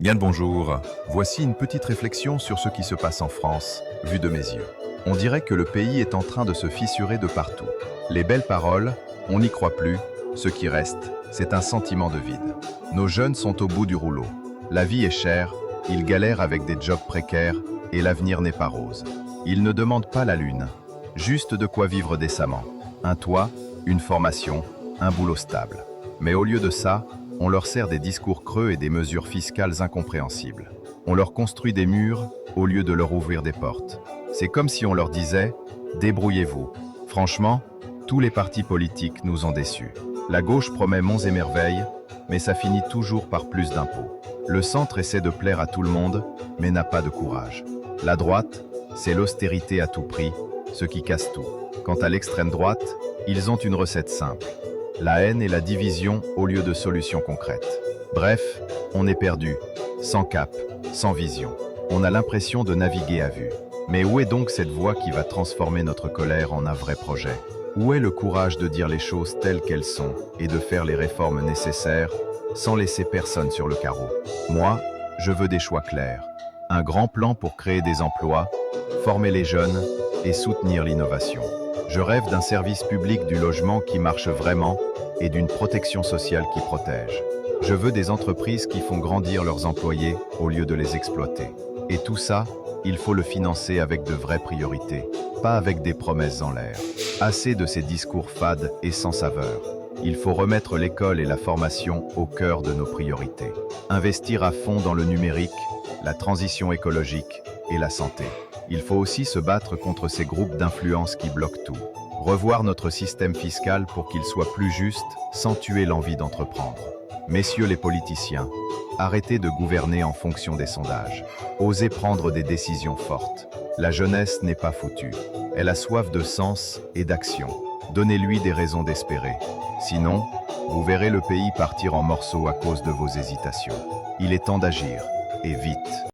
Bien le bonjour. Voici une petite réflexion sur ce qui se passe en France, vu de mes yeux. On dirait que le pays est en train de se fissurer de partout. Les belles paroles, on n'y croit plus. Ce qui reste, c'est un sentiment de vide. Nos jeunes sont au bout du rouleau. La vie est chère, ils galèrent avec des jobs précaires et l'avenir n'est pas rose. Ils ne demandent pas la lune, juste de quoi vivre décemment. Un toit, une formation, un boulot stable. Mais au lieu de ça, on leur sert des discours creux et des mesures fiscales incompréhensibles. On leur construit des murs au lieu de leur ouvrir des portes. C'est comme si on leur disait « débrouillez-vous ». Franchement, tous les partis politiques nous ont déçus. La gauche promet monts et merveilles, mais ça finit toujours par plus d'impôts. Le centre essaie de plaire à tout le monde, mais n'a pas de courage. La droite, c'est l'austérité à tout prix, ce qui casse tout. Quant à l'extrême droite, ils ont une recette simple. La haine et la division au lieu de solutions concrètes. Bref, on est perdu, sans cap, sans vision. On a l'impression de naviguer à vue. Mais où est donc cette voie qui va transformer notre colère en un vrai projet? Où est le courage de dire les choses telles qu'elles sont et de faire les réformes nécessaires sans laisser personne sur le carreau? Moi, je veux des choix clairs. Un grand plan pour créer des emplois, former les jeunes et soutenir l'innovation. Je rêve d'un service public du logement qui marche vraiment et d'une protection sociale qui protège. Je veux des entreprises qui font grandir leurs employés au lieu de les exploiter. Et tout ça, il faut le financer avec de vraies priorités, pas avec des promesses en l'air. Assez de ces discours fades et sans saveur. Il faut remettre l'école et la formation au cœur de nos priorités. Investir à fond dans le numérique, la transition écologique et la santé. Il faut aussi se battre contre ces groupes d'influence qui bloquent tout. Revoir notre système fiscal pour qu'il soit plus juste sans tuer l'envie d'entreprendre. Messieurs les politiciens, arrêtez de gouverner en fonction des sondages. Osez prendre des décisions fortes. La jeunesse n'est pas foutue. Elle a soif de sens et d'action. Donnez-lui des raisons d'espérer. Sinon, vous verrez le pays partir en morceaux à cause de vos hésitations. Il est temps d'agir, et vite.